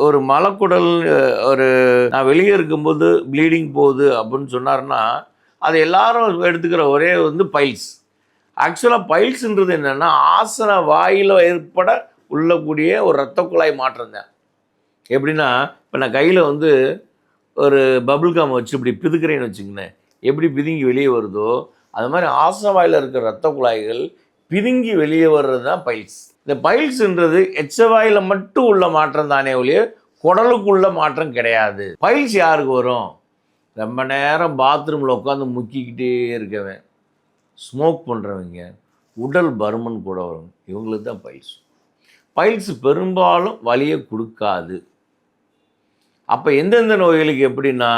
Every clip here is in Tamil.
ஒரு மலக்குடல் ஒரு நான் வெளியே இருக்கும்போது ப்ளீடிங் போகுது அப்படின்னு சொன்னார்னா, அது எல்லாரும் எடுத்துக்கிற ஒரே பைல்ஸ். ஆக்சுவலாக பைல்ஸ்ன்றது என்னென்னா, ஆசன வாயில் ஏற்பட உள்ளக்கூடிய ஒரு இரத்த குழாய் மாற்றம் தான். எப்படின்னா, இப்போ நான் கையில் ஒரு பபுள் கம் வச்சு இப்படி பிதுக்கிறேன்னு வச்சுக்கங்களேன், எப்படி பிதுங்கி வெளியே வருதோ, அது மாதிரி ஆசன வாயில் இருக்கிற இரத்த குழாய்கள் பிதுங்கி வெளியே வர்றது தான் பைல்ஸ். இந்த பைல்ஸ்ன்றது எச்ச வாயில் மட்டும் உள்ள மாற்றம் தானே ஒழிய குடலுக்குள்ள மாற்றம் கிடையாது. பைல்ஸ் யாருக்கு வரும்? ரொம்ப நேரம் பாத்ரூமில் உட்காந்து முக்கிக்கிட்டே இருக்கவன், ஸ்மோக் பண்ணுறவங்க, உடல் பருமன் கூட வரும், இவங்களுக்கு தான் பைல்ஸ். பைல்ஸ் பெரும்பாலும் வலியை கொடுக்காது. அப்போ எந்தெந்த நோய்களுக்கு எப்படின்னா,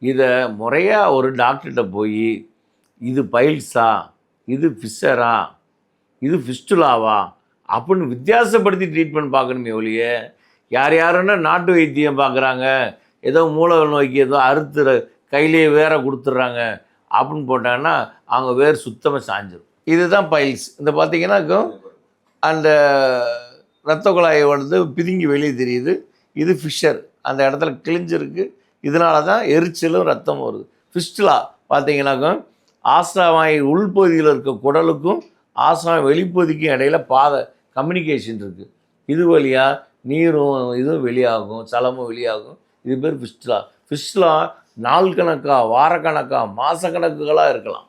இதை முறையாக ஒரு டாக்டர்கிட்ட போய் இது பைல்ஸா, இது ஃபிஷரா, இது ஃபிஸ்டுலாவா அப்படின்னு வித்தியாசப்படுத்தி ட்ரீட்மெண்ட் பார்க்கணுமே ஒழிய, யாருன்னா நாட்டு வைத்தியம் பார்க்குறாங்க, ஏதோ மூல நோய்க்கு ஏதோ அறுத்துற கையிலேயே வேற கொடுத்துட்றாங்க அப்படின்னு போட்டாங்கன்னா அவங்க வேறு சுத்தமாக சாஞ்சிடும். இதுதான் பைல்ஸ். இந்த பார்த்தீங்கன்னா அந்த இரத்த குழாயை பிதுங்கி வெளியே தெரியுது. இது ஃபிஷர், அந்த இடத்துல கிழிஞ்சிருக்கு. இதனால தான் எரிச்சலும் ரத்தம் வருது. ஃபிஸ்டுலா பார்த்தீங்கன்னாக்கும் ஆஸ்ராவாய் உள்பகுதியில் இருக்க குடலுக்கும் ஆஸ்ராவாய் வெளிப்பகுதிக்கும் இடையில பாதை கம்யூனிகேஷன் இருக்குது. இது வழியாக நீரும் இதுவும் வெளியாகும், சலமும் வெளியாகும். இது பேர் ஃபிஸ்டுலா. ஃபிஸ்டுலா நாள் கணக்காக, வாரக்கணக்காக, மாதக்கணக்குகளாக இருக்கலாம்.